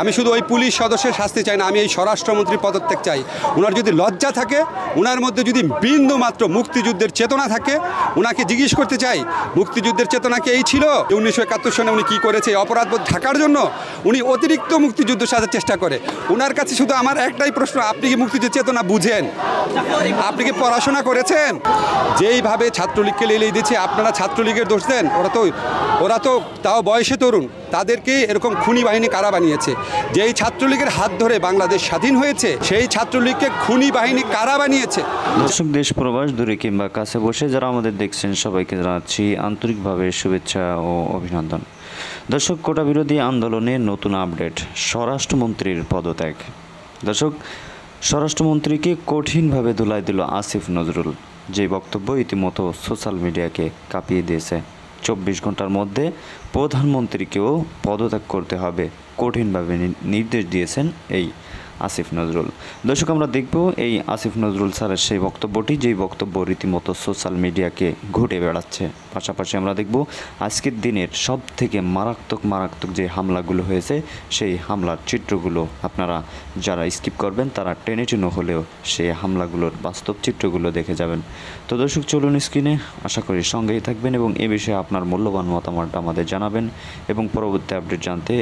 আমি শুধু ওই পুলিশ সদস্যের শাস্তি চাই না, আমি এই স্বরাষ্ট্রমন্ত্রীর পদত্যাগ চাই। ওনার যদি লজ্জা থাকে, ওনার মধ্যে যদি বিন্দু মাত্র মুক্তিযুদ্ধের চেতনা থাকে, ওনাকে জিজ্ঞেস করতে চাই মুক্তিযুদ্ধের চেতনা কি এই ছিল? 1971 সনে উনি কী করেছে? অপরাধবোধ ঢাকার জন্য উনি অতিরিক্ত মুক্তিযুদ্ধ সাজার চেষ্টা করে। ওনার কাছে শুধু আমার একটাই প্রশ্ন, আপনি কি মুক্তিযুদ্ধের চেতনা বুঝেন? আপনি কি পড়াশোনা করেছেন? যেইভাবে ছাত্রলীগকে লেলিয়ে দিচ্ছে, আপনারা ছাত্রলীগের দোষ দেন। ওরা তো তাও বয়সে তরুণ, তাদেরকে এরকম খুনি বাহিনী কারা বানিয়েছে? যেই ছাত্রলীগের হাত ধরে বাংলাদেশ স্বাধীন হয়েছে, সেই ছাত্রলীগকে খুনি বাহিনী কারা বানিয়েছে? দর্শক, দেশ প্রবাস দূরে কিংবা কাছে বসে যারা আমাদের দেখছেন সবাইকে জানাচ্ছি আন্তরিকভাবে শুভেচ্ছা ও অভিনন্দন। দর্শক, কোটা বিরোধী আন্দোলনের নতুন আপডেট, স্বরাষ্ট্রমন্ত্রীর পদত্যাগ। দর্শক, স্বরাষ্ট্রমন্ত্রীকে কঠিনভাবে ধুলাই দিল আসিফ নজরুল, যে বক্তব্য ইতিমধ্যে সোশ্যাল মিডিয়াকে কাঁপিয়ে দিয়েছে। 24 ঘন্টার মধ্যে প্রধানমন্ত্রীকেও পদত্যাগ করতে হবে, কঠিনভাবে নির্দেশ দিয়েছেন এই আসিফ নজরুল। দর্শক, আমরা দেখব এই আসিফ নজরুল স্যারের সেই বক্তব্যটি, যেই বক্তব্য রীতিমতো সোশ্যাল মিডিয়াকে ঘুরে বেড়াচ্ছে। পাশাপাশি আমরা দেখব আজকের দিনের সব থেকে মারাত্মক যে হামলাগুলো হয়েছে, সেই হামলার চিত্রগুলো আপনারা যারা স্কিপ করবেন তারা টেনে হলেও সেই হামলাগুলোর বাস্তব চিত্রগুলো দেখে যাবেন। তো দর্শক, চলুন স্ক্রিনে, আশা করি সঙ্গেই থাকবেন এবং এ বিষয়ে আপনার মূল্যবান মতামতটা আমাদের জানাবেন এবং পরবর্তী আপডেট জানতে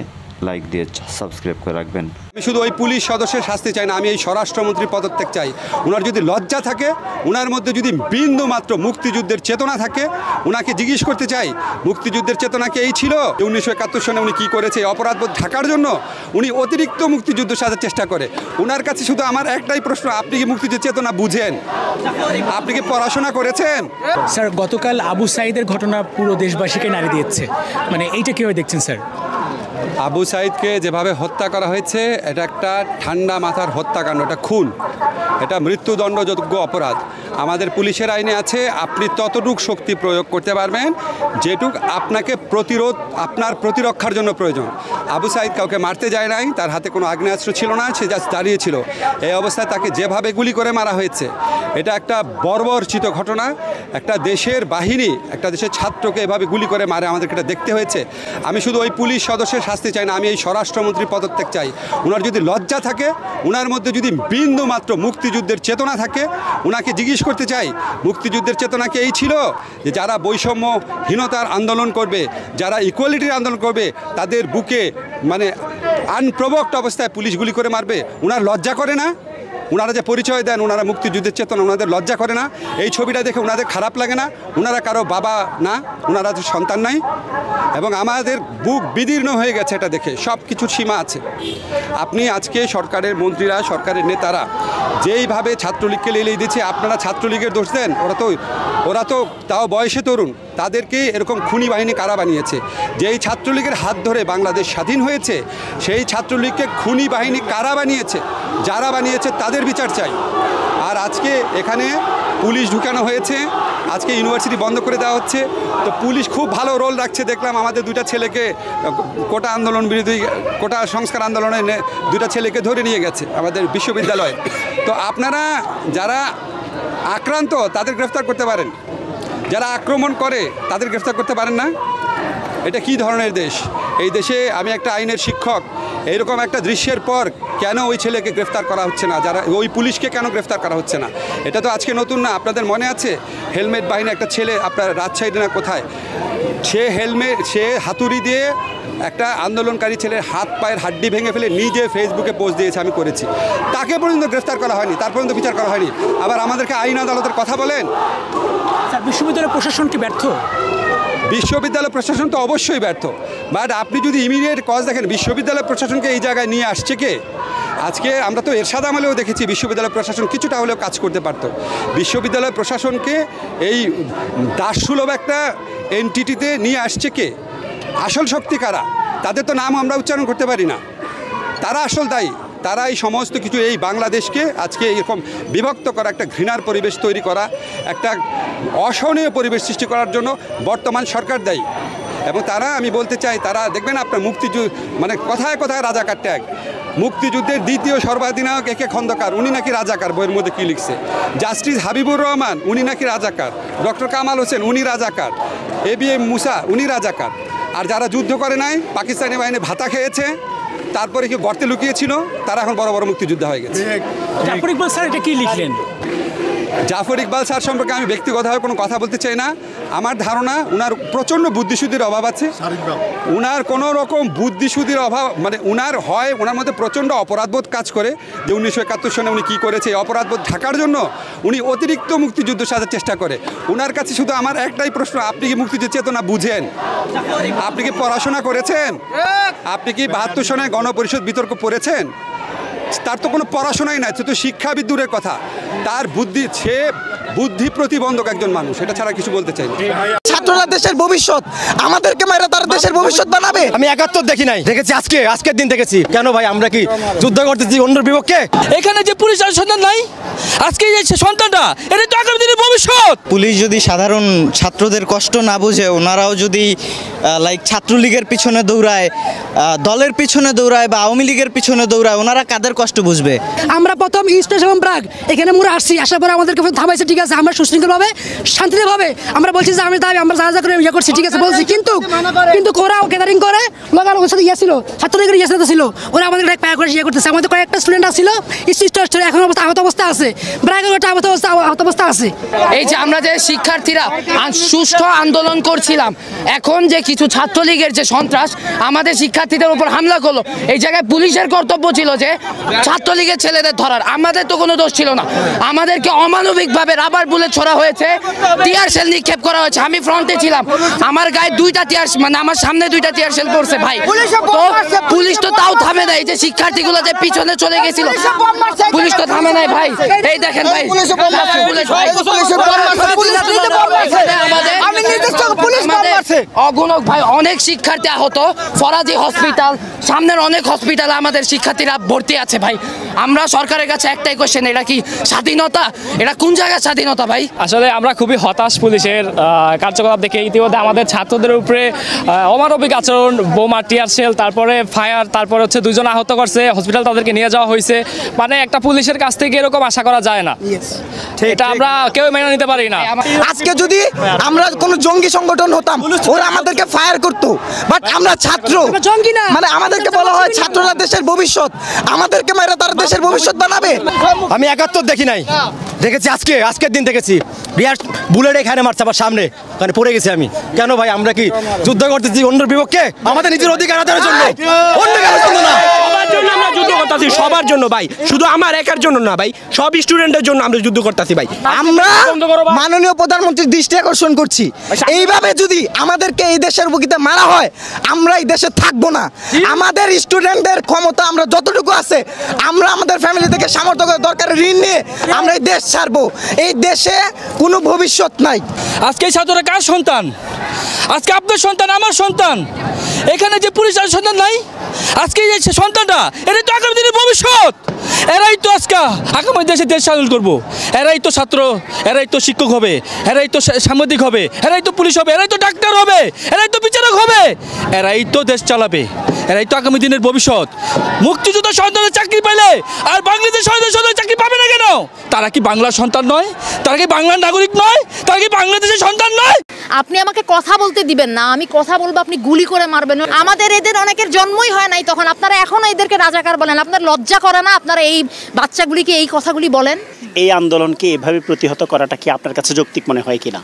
লাইক দিয়ে সাবস্ক্রাইব করে রাখবেন। আমি শুধু ওই পুলিশ সদস্যের শাস্তি চাই না, আমি এই স্বরাষ্ট্রমন্ত্রীর পদত্যাগ চাই। ওনার যদি লজ্জা থাকে, ওনার মধ্যে যদি বিন্দু মাত্র মুক্তিযুদ্ধের চেতনা থাকে, ওনাকে জিজ্ঞেস করতে চাই মুক্তিযুদ্ধের চেতনা কি এই ছিল? 1971 সনে উনি কী করেছে? অপরাধবোধ ঢাকার জন্য উনি অতিরিক্ত মুক্তিযুদ্ধ সাজার চেষ্টা করে। ওনার কাছে শুধু আমার একটাই প্রশ্ন, আপনি কি মুক্তিযুদ্ধের চেতনা বুঝেন? আপনি কি পড়াশোনা করেছেন? স্যার, গতকাল আবু সাঈদের ঘটনা পুরো দেশবাসীকে নাড়ি দিয়েছে, মানে এইটা কীভাবে দেখছেন স্যার? আবু সাঈদকে যেভাবে হত্যা করা হয়েছে, এটা একটা ঠান্ডা মাথার হত্যাকাণ্ড, এটা খুন, এটা মৃত্যুদণ্ডযোগ্য অপরাধ। আমাদের পুলিশের আইনে আছে, আপনি ততটুক শক্তি প্রয়োগ করতে পারবেন যেটুক আপনার প্রতিরক্ষার জন্য প্রয়োজন। আবু সাঈদ কাউকে মারতে যায় নাই, তার হাতে কোনো আগ্নেয়াস্ত্র ছিল না, সে জাস্ট দাঁড়িয়েছিল। এই অবস্থায় তাকে যেভাবে গুলি করে মারা হয়েছে, এটা একটা বর্বরচিত ঘটনা। একটা দেশের বাহিনী একটা দেশের ছাত্রকে এভাবে গুলি করে মারে, আমাদেরকে এটা দেখতে হয়েছে। আমি শুধু ওই পুলিশ সদস্যের শাস্তি চাই না, আমি এই স্বরাষ্ট্রমন্ত্রীর পদত্যাগ চাই। ওনার যদি লজ্জা থাকে, ওনার মধ্যে যদি বিন্দু মাত্র মুক্তিযুদ্ধের চেতনা থাকে, ওনাকে জিজ্ঞেস করতে চাই মুক্তিযুদ্ধের চেতনা কি এই ছিল? যে যারা বৈষম্যহীনতার আন্দোলন করবে, যারা ইকুয়ালিটির আন্দোলন করবে, তাদের বুকে মানে আনপ্রভোক্ট অবস্থায় পুলিশ গুলি করে মারবে? ওনার লজ্জা করে না? ওনারা যে পরিচয় দেন ওনারা মুক্তিযুদ্ধের চেতনা, ওনাদের লজ্জা করে না? এই ছবিটা দেখে ওনাদের খারাপ লাগে না? ওনারা কারো বাবা না, ওনারা তো সন্তান নাই? এবং আমাদের বুক বিদীর্ণ হয়ে গেছে এটা দেখে। সব কিছুর সীমা আছে। আপনি আজকে সরকারের মন্ত্রীরা, সরকারের নেতারা যেইভাবে ছাত্রলীগকে লেলিয়ে দিচ্ছে, আপনারা ছাত্রলীগের দোষ দেন। ওরা তো তাও বয়সে তরুণ, তাদেরকে এরকম খুনি বাহিনী কারা বানিয়েছে? যেই ছাত্রলীগের হাত ধরে বাংলাদেশ স্বাধীন হয়েছে, সেই ছাত্রলীগকে খুনি বাহিনী কারা বানিয়েছে? যারা বানিয়েছে তাদের বিচার চাই। আর আজকে এখানে পুলিশ ঢুকানো হয়েছে, আজকে ইউনিভার্সিটি বন্ধ করে দেওয়া হচ্ছে। তো পুলিশ খুব ভালো রোল রাখছে, দেখলাম আমাদের দুইটা ছেলেকে কোটা আন্দোলন বিরোধী, কোটা সংস্কার আন্দোলনে দুইটা ছেলেকে ধরে নিয়ে গেছে আমাদের বিশ্ববিদ্যালয়ে। তো আপনারা যারা আক্রান্ত তাদের গ্রেফতার করতে পারেন, যারা আক্রমণ করে তাদের গ্রেফতার করতে পারেন না? এটা কি ধরনের দেশ? এই দেশে আমি একটা আইনের শিক্ষক, এইরকম একটা দৃশ্যের পর কেন ওই ছেলেকে গ্রেফতার করা হচ্ছে না? যারা ওই পুলিশকে কেন গ্রেফতার করা হচ্ছে না? এটা তো আজকে নতুন না। আপনাদের মনে আছে হেলমেট বাহিনী একটা ছেলে, আপনার রাজশাহীতে না কোথায়, সে হাতুড়ি দিয়ে একটা আন্দোলনকারী ছেলের হাত পায়ের হাড্ডি ভেঙে ফেলে নিজে ফেসবুকে পোস্ট দিয়েছে, আমি করেছি। তাকে পর্যন্ত গ্রেফতার করা হয়নি, তার পর্যন্ত বিচার করা হয়নি। আবার আমাদেরকে আইন আদালতের কথা বলেন। স্যার, বিশ্ববিদ্যালয় প্রশাসন কি ব্যর্থ? বিশ্ববিদ্যালয় প্রশাসন তো অবশ্যই ব্যর্থ, বাট আপনি যদি ইমিডিয়েট কজ দেখেন, বিশ্ববিদ্যালয় প্রশাসনকে এই জায়গায় নিয়ে আসছে কে? আজকে আমরা তো এরশাদ আমলেও দেখেছি বিশ্ববিদ্যালয় প্রশাসন কিছুটা হলেও কাজ করতে পারতো। বিশ্ববিদ্যালয় প্রশাসনকে এই দাসসুলভ একটা এনটিটিতে নিয়ে আসছে কে? আসল শক্তি কারা? তাদের তো নাম আমরা উচ্চারণ করতে পারি না। তারা আসল দায়ী। তারা এই সমস্ত কিছু, এই বাংলাদেশকে আজকে এরকম বিভক্ত করা, একটা ঘৃণার পরিবেশ তৈরি করা, একটা অসহনীয় পরিবেশ সৃষ্টি করার জন্য বর্তমান সরকার দায়ী। এবং তারা, আমি বলতে চাই, তারা দেখবেন আপনার মানে কথায় কথায় রাজাকার ট্যাগ। মুক্তিযুদ্ধের দ্বিতীয় সর্বাধিনায়ক একে খন্দকার, উনি নাকি রাজাকার। বইয়ের মধ্যে কী লিখছে? জাস্টিস হাবিবুর রহমান, উনি নাকি রাজাকার। ডক্টর কামাল হোসেন, উনি রাজাকার। ABM মুসা, উনি রাজাকার। আর যারা যুদ্ধ করে নাই, পাকিস্তানি বাহিনী ভাতা খেয়েছে, তারপরে কি গর্তে লুকিয়েছিল, তারা এখন বড় বড় মুক্তিযোদ্ধা হয়ে গেছে। জাফর ইকবাল স্যার এটা কি লিখলেন? জাফর ইকবাল স্যার সম্পর্কে আমি ব্যক্তিগতভাবে কোনো কথা বলতে চাই না। আমার ধারণা ওনার প্রচণ্ড বুদ্ধিশুদ্ধির অভাব আছে। ওনার কোনো রকম বুদ্ধিশুদ্ধির অভাব, মানে ওনার মধ্যে প্রচণ্ড অপরাধবোধ কাজ করে, যে 1971 সনে উনি কী করেছে, এই অপরাধবোধ ঢাকার জন্য উনি অতিরিক্ত মুক্তিযুদ্ধ সাজার চেষ্টা করে। ওনার কাছে শুধু আমার একটাই প্রশ্ন, আপনি কি মুক্তিযুদ্ধ চেতনা বুঝেন? আপনি কি পড়াশোনা করেছেন? আপনি কি 72 সনে গণপরিষদ বিতর্ক পড়েছেন? তার তো কোনো পড়াশোনাই নাই, সে তো শিক্ষাবিদ দূরের কথা। তার সে বুদ্ধি প্রতিবন্ধক একজন মানুষ, এটা ছাড়া কিছু বলতে চাই না। ছাত্ররা দেশের ভবিষ্যৎ, আমাদেরকে মাইরা তারা দেশের ভবিষ্যৎ বানাবে। আমি 71 দেখি নাই, দেখেছি আজকের দিন দেখেছি। কেন ভাই, আমরা কি যুদ্ধ করতেছি অন্যের বিপক্ষে? এখানে যে পুলিশ আর সন্তান নাই, আজকে যে সন্তানটা, এটা তো আগামী দিনের ভবিষ্যৎ। পুলিশ যদি সাধারণ ছাত্রদের কষ্ট না বুঝে, ওনারাও যদি ছাত্রলীগের পিছনে দৌড়ায়, দলের পিছনে দৌড়ায় বা আওয়ামী লীগের পিছনে দৌড়ায়, ওনারা কাদের কষ্ট বুঝবে? আমরা প্রথম ইস্ট এবং ব্রাগ এখানে মোড়ে আসছি, আসার পরে আমাদেরকে থামাইছে, ঠিক আছে, আমরা সুশৃঙ্খলভাবে শান্তিভাবে আমরা বলছি যে আমরা যা করে ইয়ে করছি, ঠিক আছে বলছি, কিন্তু ওরাও গ্যাদারিং করে লোকাল ওর সাথে ছিল, ছাত্রলীগের ছিল, ওরা আমাদের পায়ে করে ইয়ে করতেছে। আমাদের কয়েকটা স্টুডেন্ট ছিল এখন আহত অবস্থা আছে, ব্রাগের ওটা আহত অবস্থা আছে। এই যে আমরা যে শিক্ষার্থীরা সুষ্ঠু আন্দোলন করছিলাম, এখন যে কিছু ছাত্রলীগের যে সন্ত্রাস আমাদের শিক্ষার্থীদের উপর হামলা করলো, এই জায়গায় পুলিশের কর্তব্য ছিল যে ছাত্রলীগের ছেলেদের ধরার। আমাদের তো কোনো দোষ ছিল না, আমাদেরকে অমানবিকভাবে রাবার বুলেট ছোড়া হয়েছে, টিয়ার সেল নিক্ষেপ করা হয়েছে। আমি ফ্রন্টে ছিলাম, আমার গায়ে আমার সামনে 2টা টিয়ার সেল পড়ছে ভাই। তো পুলিশ তো তাও থামে নাই, যে শিক্ষার্থীগুলো যে পিছনে চলে গেছিল, পুলিশ তো থামে নাই ভাই। এই দেখেন ভাই, অগুণক ভাই, অনেক শিক্ষার্থী আহত, ফরাজি হসপিটাল, সামনের অনেক হসপিটালে আমাদের শিক্ষার্থীরা ভর্তি আছে ভাই। আমরা সরকারের কাছে একটাই কোশ্চেন, এটা কি স্বাধীনতা? এটা কোন জায়গায় স্বাধীনতা ভাই? আসলে আমরা খুবই হতাশ পুলিশের কার্যকলাপ দেখে। ইতিমধ্যে আমাদের ছাত্রদের উপরে অমানবিক আচরণ, বোমা, টিয়ার সেল, তারপরে ফায়ার, তারপরে হচ্ছে 2 জন আহত করছে, হসপিটাল তাদেরকে নিয়ে যাওয়া হয়েছে। মানে একটা পুলিশের কাছ থেকে এরকম আশা করা যায় না, এটা আমরা কেউ মেনে নিতে পারি না। আজকে যদি আমরা কোনো জঙ্গি সংগঠন হতাম, ওরা আমাদেরকে ফায়ার করতো, বাট আমরা ছাত্র, মানে আমাদেরকে বলা হয় ছাত্ররা দেশের ভবিষ্যৎ, আমাদেরকে মাইরা তারা দেশের ভবিষ্যৎ বানাবে। আমি 71 দেখি নাই, দেখেছি আজকের দিন দেখেছি। রিয়ার বুলেট এখানে মারছে আমার সামনে, ওখানে পড়ে গেছি আমি। কেন ভাই, আমরা কি যুদ্ধ করতেছি অন্যের বিপক্ষে? আমাদের নিজের অধিকার আদায়ের জন্য, অন্য কারোর জন্য না। সবার জন্য আমরা যুদ্ধ করতেছি, সবার জন্য ভাই, শুধু আমার একার জন্য না ভাই, সব স্টুডেন্টের জন্য আমরা যুদ্ধ করতেছি ভাই। আমরা মাননীয় প্রধানমন্ত্রীর দৃষ্টি আকর্ষণ করছি, এইভাবে যদি আমাদেরকে এই দেশের বুকিতে মারা হয়, আমরা এই দেশে থাকবো না। আমাদের স্টুডেন্টদের ক্ষমতা আমরা যতটুকু আছে, আমরা আমাদের ফ্যামিলি থেকে সামর্থ্য দরকার ঋণ নিয়ে আমরা এই দেশ ছাড়বো। এই দেশে কোনো ভবিষ্যৎ নাই। আজকে এই ছাত্ররা কার সন্তান? আজকে আপনার সন্তান, আমার সন্তান। এখানে যে পুলিশ আর সন্তান নাই, আজকে যে সন্তানটা, এটা তো আগামী দিনের ভবিষ্যৎ। এরাই তো আজকে আগামী দেশে দেশ স্বাধীন করবো। এরাই তো ছাত্র, এরাই তো শিক্ষক হবে, এরাই তো সাংবাদিক হবে, এরাই তো পুলিশ হবে, এরাই তো ডাক্তার হবে, এরাই তো বিচারক হবে, এরাই তো দেশ চালাবে, এরাই তো আগামী দিনের ভবিষ্যৎ। মুক্তিযুদ্ধ সন্তানের চাকরি পেলে আর বাংলাদেশ সন্তানের চাকরি পাবে না কেন? তারা কি বাংলার সন্তান নয়? তারা কি বাংলার নাগরিক নয়? তারা কি বাংলাদেশের সন্তান নয়? আপনি আমাকে কথা বলতে দিবেন না, আমি কথা বলবো, আপনি গুলি করে মারবেন। আমাদের এদের অনেকের জন্মই হয় নাই, তখন আপনারা এখনো এদেরকে রাজাকার বলেন। আপনার লজ্জা করে না? আপনারা এই বাচ্চাগুলিকে এই কথাগুলি বলেন। এই আন্দোলনকে এভাবে প্রতিহত করাটা কি আপনার কাছে যৌক্তিক মনে হয় কিনা?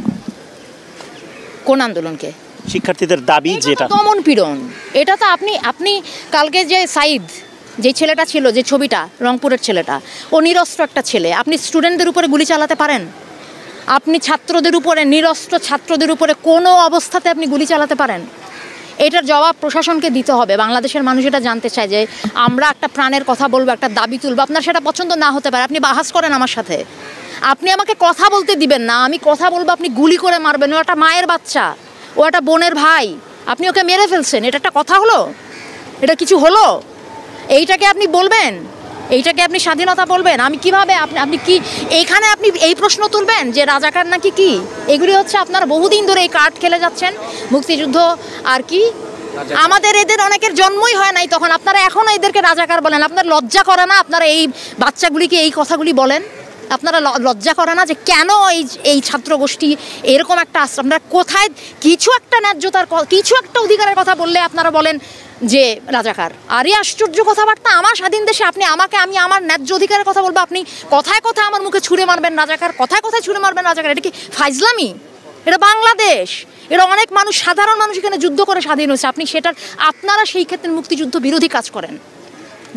কোন আন্দোলনকে? শিক্ষার্থীদের দাবি যেটা দমন পীড়ন, এটা তো আপনি কালকে যে সাইদ, যে ছেলেটা ছিল, যে ছবিটা, রংপুরের ছেলেটা, ও নিরস্ত্র একটা ছেলে। আপনি স্টুডেন্টদের উপরে গুলি চালাতে পারেন? আপনি ছাত্রদের উপরে, নিরস্ত্র ছাত্রদের উপরে কোনো অবস্থাতে আপনি গুলি চালাতে পারেন? এটার জবাব প্রশাসনকে দিতে হবে। বাংলাদেশের মানুষ এটা জানতে চায় যে আমরা একটা প্রাণের কথা বলবো, একটা দাবি তুলবো। আপনার সেটা পছন্দ না হতে পারে, আপনি বাহাস করেন আমার সাথে, আপনি আমাকে কথা বলতে দিবেন না। আমি কথা বলবো, আপনি গুলি করে মারবেন। ও একটা মায়ের বাচ্চা, ও একটা বোনের ভাই, আপনি ওকে মেরে ফেলছেন। এটা একটা কথা হলো? এটা কিছু হলো? এইটাকে আপনি বলবেন? এইটাকে আপনি স্বাধীনতা বলবেন? আমি কিভাবে আপনি কি এইখানে আপনি এই প্রশ্ন তুলবেন যে রাজাকার নাকি কি? এগুলি হচ্ছে আপনারা বহুদিন ধরে এই কার্ড খেলে যাচ্ছেন। মুক্তিযুদ্ধ আর কি, আমাদের এদের অনেকের জন্মই হয় নাই, তখন আপনারা এখনো এদেরকে রাজাকার বলেন। আপনার লজ্জা করে না? আপনারা এই বাচ্চাগুলিকে এই কথাগুলি বলেন? আপনারা লজ্জা করে না যে কেন এই ছাত্র গোষ্ঠী এরকম একটা, আমরা কোথায় কিছু একটা ন্যায্যতার, কিছু একটা অধিকারের কথা বললে আপনারা বলেন যে রাজাকার। আরে আশ্চর্য কথাবার্তা! আমার স্বাধীন দেশে আপনি আমাকে, আমি আমার ন্যায্য অধিকারের কথা বলবো, আপনি কথায় কথায় আমার মুখে ছুঁড়ে মারবেন রাজাকার, কথায় কথায় ছুঁড়ে মারবেন রাজাকার। এটা কি ফাইজলামি? এটা বাংলাদেশ, এটা অনেক মানুষ, সাধারণ মানুষ এখানে যুদ্ধ করে স্বাধীন হয়েছে। আপনি আপনারা সেই ক্ষেত্রে মুক্তিযুদ্ধ বিরোধী কাজ করেন।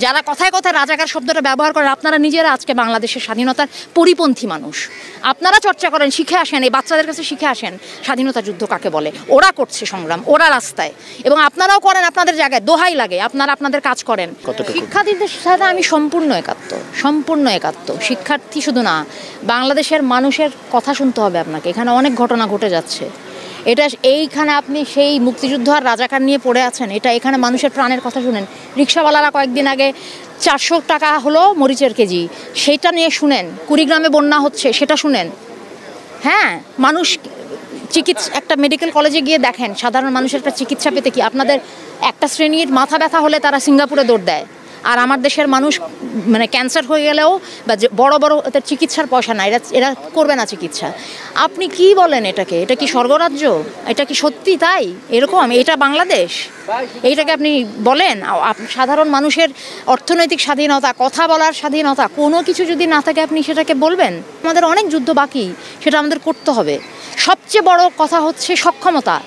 যারা কথায় কথায় রাজাকার শব্দটা ব্যবহার করেন, আপনারা নিজেরা আজকে বাংলাদেশের স্বাধীনতার পরিপন্থী মানুষ। আপনারা চর্চা করেন, শিখে আসেন, এই বাচ্চাদের কাছে শিখে আসেন স্বাধীনতা যুদ্ধ কাকে বলে। ওরা করছে সংগ্রাম, ওরা রাস্তায়, এবং আপনারাও করেন আপনাদের জায়গায়, দোহাই লাগে, আপনারা আপনাদের কাজ করেন। শিক্ষার্থীদের সাথে আমি সম্পূর্ণ একাত্ম। শিক্ষার্থী শুধু না, বাংলাদেশের মানুষের কথা শুনতে হবে আপনাকে। এখানে অনেক ঘটনা ঘটে যাচ্ছে, এইখানে আপনি সেই মুক্তিযুদ্ধ আর রাজাকার নিয়ে পড়ে আছেন। এখানে মানুষের প্রাণের কথা শুনেন। রিক্সাওয়ালারা কয়েকদিন আগে 400 টাকা হলো মরিচের কেজি, সেটা নিয়ে শুনেন। কুড়িগ্রামে বন্যা হচ্ছে, সেটা শুনেন। হ্যাঁ, মানুষ একটা মেডিকেল কলেজে গিয়ে দেখেন সাধারণ মানুষের একটা চিকিৎসা পেতে কি আপনাদের একটা শ্রেণীর মাথা ব্যথা হলে তারা সিঙ্গাপুরে দৌড় দেয়, আর আমার দেশের মানুষ মানে ক্যান্সার হয়ে গেলেও বা বড় বড় চিকিৎসার পয়সা না, এরা করবে না চিকিৎসা। আপনি কি বলেন? এটা কি স্বর্গরাজ্য? এটা কি সত্যি তাই এরকম? এটা বাংলাদেশ? এইটাকে আপনি বলেন? সাধারণ মানুষের অর্থনৈতিক স্বাধীনতা, কথা বলার স্বাধীনতা, কোনো কিছু যদি না থাকে আপনি সেটাকে বলবেন? আমাদের অনেক যুদ্ধ বাকি, সেটা আমাদের করতে হবে। সবচেয়ে বড় কথা হচ্ছে সক্ষমতা।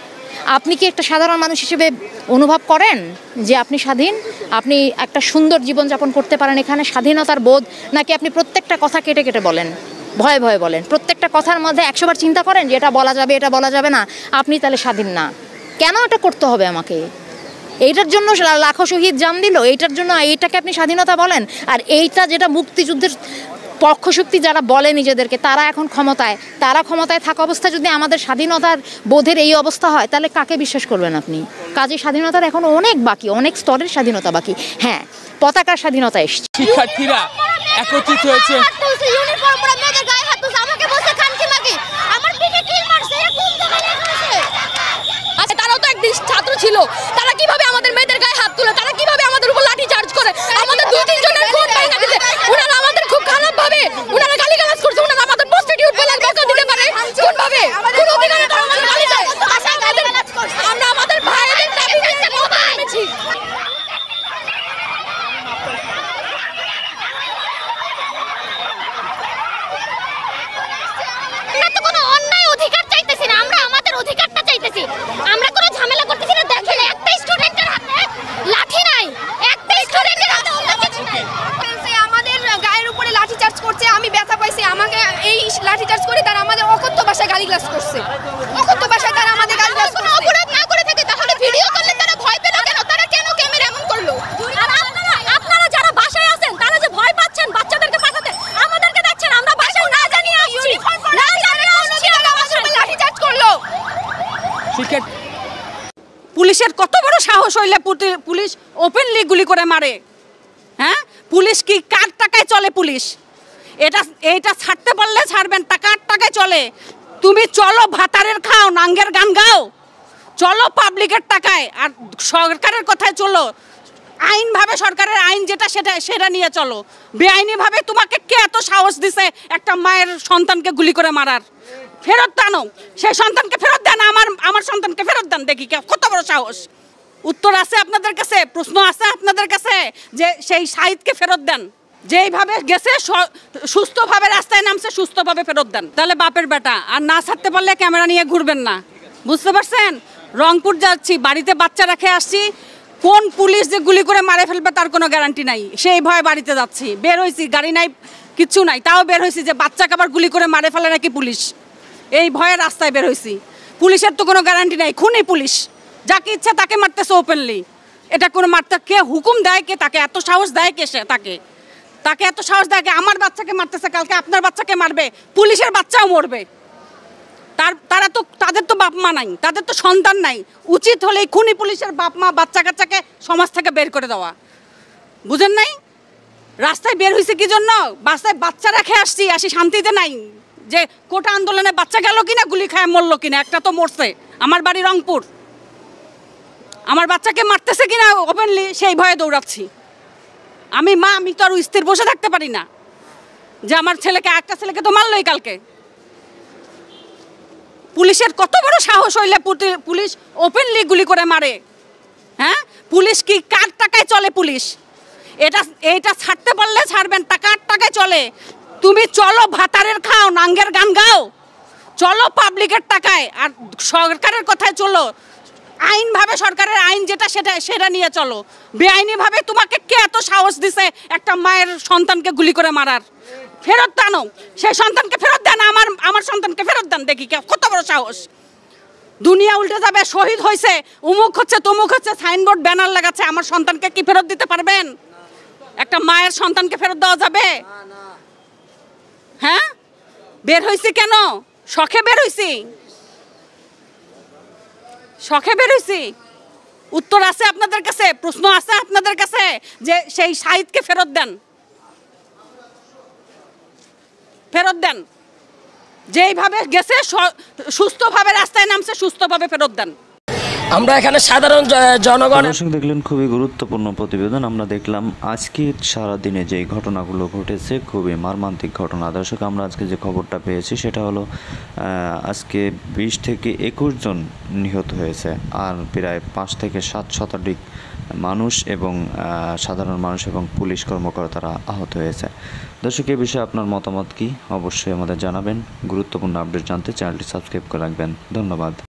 আপনি কি একটা সাধারণ মানুষ হিসেবে অনুভব করেন যে আপনি স্বাধীন, আপনি একটা সুন্দর জীবনযাপন করতে পারেন এখানে, স্বাধীনতার বোধ? নাকি আপনি প্রত্যেকটা কথা কেটে কেটে বলেন, ভয়ে ভয়ে বলেন? প্রত্যেকটা কথার মধ্যে 100 বার চিন্তা করেন যে এটা বলা যাবে, এটা বলা যাবে না, আপনি তাহলে স্বাধীন না। কেন এটা করতে হবে আমাকে? এইটার জন্য লাখো শহীদ জান দিল, এইটার জন্য এইটাকে আপনি স্বাধীনতা বলেন? আর এইটা যেটা মুক্তিযুদ্ধের পক্ষশক্তি যারা বলে নিজেদেরকে, তারা এখন ক্ষমতায়, তারা ক্ষমতায় থাকা অবস্থায় যদি আমাদের স্বাধীনতার বোধের এই অবস্থা হয়, তাহলে কাকে বিশ্বাস করবেন আপনি? কাজে স্বাধীনতার এখন অনেক বাকি, অনেক স্তরের স্বাধীনতা বাকি। হ্যাঁ, পতাকার স্বাধীনতা এসছে। শিক্ষার্থীরা একত্রিত হয়েছে। তারাও তো একদিন ছাত্র ছিল, তারা কিভাবে আমাদের মেয়েদের গায়ে হাত তুলে, তারা কিভাবে আমাদের উপর লাঠি চার্জ করে, আমাদের 2-3 জনের খুন ভেঙে দিতে, ওনারা আমাদের খুব খারাপ ভাবে, ওনারা গালিগালাজ করছে, ওনারা আমাদের প্রস্টিটিউট বলে বকা দিতে পারে কোন ভাবে? কোন অধিকারে তারা আমাদের গালি দেয়? আমরা আমাদের ভাইদের দাবি নিয়ে কথা বলেছি। আমরা তো কোনো অন্যায় অধিকার চাইতেছি না, আমরা আমাদের অধিকারটা চাইতেছি। আমরা কোনো ঝামেলা করতেছি না। দেখেন, একটা স্টুডেন্টের হাতে লাঠি নাই, একটা স্টুডেন্টের হাতে লাঠি নাই। আমাদের গায়ের উপরে লাঠি চার্জ করছে, আমি ব্যথা পাইছি, আমাকে এই লাঠি চার্জ করে তারা আমাদের অকথ্য ভাষায় গালিগালাজ করছে। অকথ্য ভাষায় তারা আমাদের গালিগালাজ করছে। অপরাধ না করে থাকে তাহলে ভিডিও করলে তারা ভয় পেল কেন? তারা কেন ক্যামেরা এমন করলো? আর আপনারা যারা বাসায় আছেন, তারা যে ভয় পাচ্ছেন বাচ্চাদেরকে পাঠাতে, আমাদেরকে দেখছেন আমরা বাসায় না জানিয়ে আসছি, না জানিয়ে আসছি, আমাদের লাঠি চার্জ করলো। পুলিশের কত বড় সাহস হইলে পুলিশ ওপেনলি গুলি করে মারে? হ্যাঁ, পুলিশ কি কার টাকায় চলে? পুলিশ এইটা ছাড়তে পারলে ছাড়বেন, টাকার টাকায় চলে। তুমি চলো ভাতারের খাও, নাঙ্গের গান গাও, চলো পাবলিকের টাকায়, আর সরকারের কথায় চলো। আইনভাবে সরকারের আইন যেটা সেটা নিয়ে চলো। বেআইনিভাবে তোমাকে কে এত সাহস দিছে একটা মায়ের সন্তানকে গুলি করে মারার? ফেরত দানো, সেই সন্তানকে ফেরত দেন, আমার সন্তানকে ফেরত দেন, দেখি কত বড় সাহস। উত্তর আছে আপনাদের কাছে, প্রশ্ন আছে আপনাদের কাছে যে সেই শাহিদকে ফেরত দেন। যেইভাবে গেছে সুস্থভাবে রাস্তায় নামছে, সুস্থভাবে ফেরত দেন। তাহলে বাপের বেটা, আর না ছাড়তে পারলে ক্যামেরা নিয়ে ঘুরবেন না, বুঝতে পারছেন? রংপুর যাচ্ছি, বাড়িতে বাচ্চা রেখে আসছি, কোন পুলিশ যে গুলি করে মারে ফেলবে তার কোনো গ্যারান্টি নাই। সেই ভয়ে বাড়িতে যাচ্ছি, বের হয়েছি, গাড়ি নাই, কিচ্ছু নাই, তাও বের হয়েছি যে বাচ্চাকে আবার গুলি করে মারে ফেলে নাকি পুলিশ, এই ভয়ে রাস্তায় বের হয়েছি। পুলিশের তো কোনো গ্যারান্টি নাই, খুনি পুলিশ, যাকে ইচ্ছা তাকে মারতেছে ওপেনলি। এটা কোনো মারতে কে হুকুম দেয়? কে তাকে এত সাহস দেয়? কে সে তাকে এত সাহস দেয়? আমার বাচ্চাকে মারতেছে, কালকে আপনার বাচ্চাকে মারবে, পুলিশের বাচ্চাও মরবে। তাদের তো বাপ মা নাই, তাদের তো সন্তান নাই। উচিত হলে খুনি পুলিশের বাপ মা বাচ্চা কাচ্চাকে সমাজ থেকে বের করে দেওয়া। বুঝেন নাই? রাস্তায় বের হয়েছে কি জন্য? বাসায় বাচ্চা রেখে আসি শান্তিতে নাই। যে কোটা আন্দোলনে বাচ্চা গেল কিনা, গুলি খায় মরলো কিনা, একটা তো মরছে। আমার বাড়ি রংপুর, আমার বাচ্চাকে মারতেছে কিনা ওপেনলি, সেই ভয়ে দৌড়াচ্ছি। আমি মা, আমি তো আর স্থির বসে থাকতে পারি না যে আমার ছেলেকে, একটা ছেলেকে তো মারলোই কালকে। পুলিশের কত বড় সাহস হইলে পুলিশ ওপেনলি গুলি করে মারে? হ্যাঁ, পুলিশ কি কার টাকায় চলে? পুলিশ এইটা ছাড়তে পারলে ছাড়বেন, কার টাকায় চলে? তুমি চলো ভাতারের খাও, নাঙ্গের গান গাও, চলো পাবলিকের টাকায়, আর সরকারের কথায় চলো। আইনভাবে সরকারের আইন যেটা সেটা নিয়ে চলো। বেআইনিভাবে তোমাকে কে এত সাহস দিছে একটা মায়ের সন্তানকে গুলি করে মারার? ফেরত দানো, সেই সন্তানকে ফেরত দেন, আমার সন্তানকে ফেরত দেন, দেখি কত বড় সাহস। দুনিয়া উল্টে যাবে, শহীদ হয়েছে, উমুক হচ্ছে তমুক হচ্ছে, সাইনবোর্ড ব্যানার লাগাচ্ছে, আমার সন্তানকে কি ফেরত দিতে পারবেন? একটা মায়ের সন্তানকে ফেরত দেওয়া যাবে? হ্যাঁ, বের হয়েছি কেন? শখে বের হয়েছি, শখে বের হয়েছি। উত্তর আছে আপনাদের কাছে, প্রশ্ন আছে আপনাদের কাছে যে সেই শাহিদকে ফেরত দেন, ফেরত দেন। যেইভাবে গেছে সুস্থভাবে রাস্তায় নামছে, সুস্থভাবে ফেরত দেন। আমরা এখানে সাধারণ জনগণ। দর্শক দেখলেন খুবই গুরুত্বপূর্ণ প্রতিবেদন। আমরা দেখলাম আজকে সারাদিনে যে ঘটনাগুলো ঘটেছে, খুবই মর্মান্তিক ঘটনা। দর্শক, আমরা আজকে যে খবরটা পেয়েছি সেটা হলো আজকে 20 থেকে 21 জন নিহত হয়েছে, আর প্রায় 5 থেকে 7 শতাধিক মানুষ এবং সাধারণ মানুষ এবং পুলিশ কর্মকর্তারা আহত হয়েছে। দর্শক, এই বিষয়ে আপনার মতামত কি অবশ্যই আমাদের জানাবেন। গুরুত্বপূর্ণ আপডেট জানতে চ্যানেলটি সাবস্ক্রাইব করে রাখবেন। ধন্যবাদ।